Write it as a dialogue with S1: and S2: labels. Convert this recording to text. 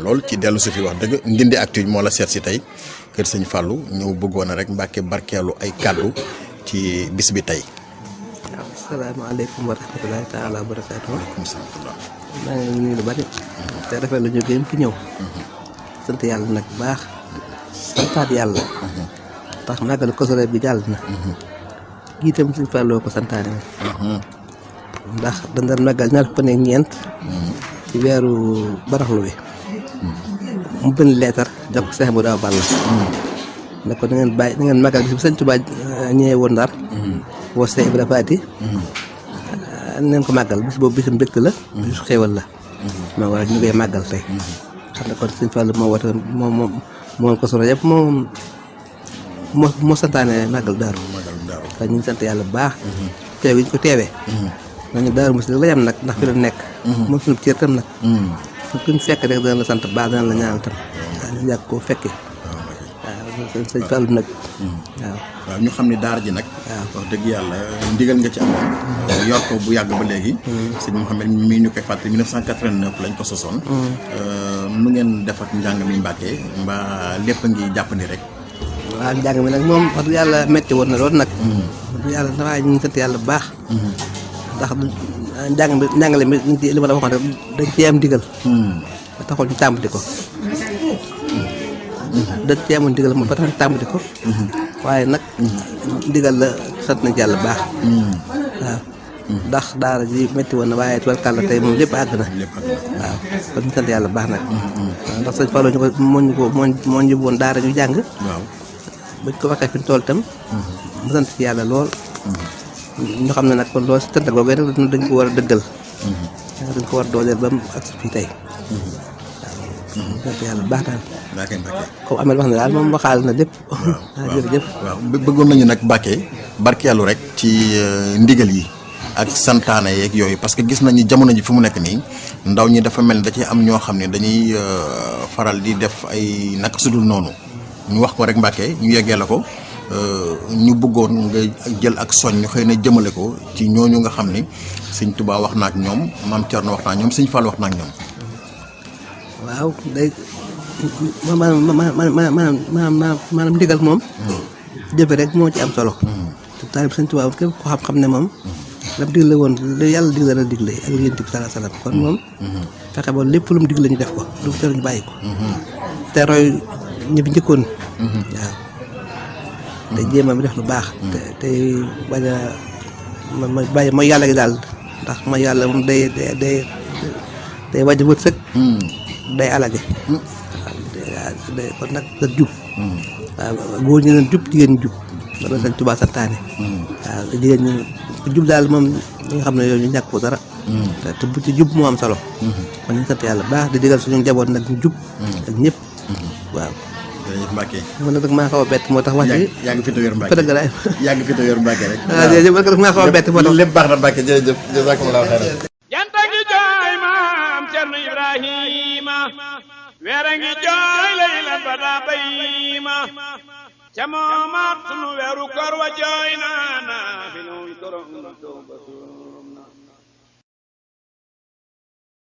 S1: lool ci dellu si fi wax dëgg Ndindy Actu moo la seet si tey kër sëñ Fallou ñëw bëggoon rek Mbacke barkeelu ay kàddu ci bis bi tey.
S2: waaw asalaamaaleykum wa rahmatulahi taala wa barakaatu.
S1: waaleykum salaam.
S2: maa ngi nuyu lu bari. te rafet lu jógee fi ñëw. sant yàlla nag bu baax. santaat yàlla. tax màggal Kazu Rajab bi jàll na. kii itam sëñ Fallou ko santaane woon. ndax dañ daan màggal ñaar fukk ak ñeent. ci weeru baraxlu bi. mu bind leetar jox ko Seex Moodu Awa Balla. ne ko da ngeen màggal bis bu sëñ Tuubaa ñëwee woon Ndar. woo Seex Ibra Faati. neen ko màggal bis boobu bisu mbégte la. bisu xéewal la. moo waral ñu koy màggal tey. xam ne kon sëñ Fallu moo woote moom Kazu Rajab moo santaane màggal daaru. waaye ñu ngi sant yàlla bu baax. teew gi ñu ko teewee. nañu daaru mos la yam nag ndax fi la nekk. moom suñu cër tam nag. fu ñu fekk rek dana la sant baax dana la ñaanal tam. waaw ñu yàgg koo fekkee. waaw sëñ Fallu nag.
S1: waaw ñu xam ne daara ji nag. wax dëgg yàlla ndigal nga ci amoon. yor ko bu yàgg ba léegi. sëñ Mouhamed mii ñu koy fàttali 1989 lañ ko sosoon. nu ngeen def ak njàng mi Mbacke mbaa lépp ngi jàppandi rek.
S2: waaw njàng mi nag moom wax dëgg yàlla metti woon na lool nag. wax dëgg yàlla waaye ñu ngi sant yàlla bu baax. ndax njàngale mi li ma la waxoon rek dañ cee am ndigal. ba taxoon ñu tàmbali ko. dañ cee amoon ndigal moom ba tax ñu tàmbali ko. waaye nag ndigal la sant nañ ci yàlla bu baax. waaw ndax daara ji métti woon na waaye tubarkàlla tey moom lépp àgg na. waaw kon ñu sant yàlla bu baax nag. waaw ndax sëñ Fallou moo ñu woon daara ñu jàng. buñ ko waxee fi ñu toll itam. mu sant ci yàlla lool. ñu xam ne nag kon loolu si tënk boobu rek dañ ko war a dëggal. dañ ko war a dooleel ba mu agsi fii tey. waaw sant yàlla bu baax daal. comme Amel wax na daal moom waxaal na lépp. waaw jërëjëf.
S1: waaw bëggoon nañu nag Mbacke barkeelu rek ci ndigal yi ak santaane yeeg yooyu parce que gis nañu jamono ji fi mu nekk nii ndaw ñi dafa mel ni da ciy am ñoo xam ne dañuy faral di def ay naka sudul noonu ñu wax ko rek Mbacke ñu yeggee la ko ñu bëggoon nga jël ak soñ ñu xëy na jëmale ko ci ñooñu nga xam ni sëñ Touba wax na ak ñoom maam Thierno wax na ak ñoom sëñ Fall wax na ak ñoom.
S2: waaw day maanaam ndigal moom. jëfe rek moo ci am solo. te taalib sëñ Touba képp ko xam-xam ne moom. lam digle woon li yàlla digle la digle ak li Yonent bi sallallahu alayhi wasallam kon moom. fexe ba lépp lu mu digle ñu def ko lu mu tere ñu bàyyi ko. te roy ñi fi njëkkoon. waaw te jéem a def lu baax. te bañ a bàyyi mooy yàlla gi daal ndax mooy yàlla moom day wàññi wërsëg. day alage. day kon nag da jub. waaw góor ñi leen jub jigéen ñi jub. loolu Sëñ Tuubaa santaane. waaw jigéen ñi jub daal moom li nga xam ne yow ñu ñàkk ko dara. te bu ci jub moo am solo. kon ñu sant yàlla baax di digal suñu njaboot nag ñu jub. ak ñëpp waaw.
S1: jërëjëf Mbacke.
S2: man nag maa xaw a bett moo tax wax ji.
S1: yaa ngi fi te wér Mbacke
S2: fa dëgg la
S1: yaa ngi fi te wér Mbacke rek.
S2: waaw jërëjëf man maa xaw a bett moo tax
S1: lépp baax na Mbacke jërëjëf jazakumullahu xayran.
S3: janta ngi jooy maam Cerno Ibrahima weera ngi jooy laylan ba daa bayima ca moomaat sunu weeru koor wa jooy naana fi nuy korom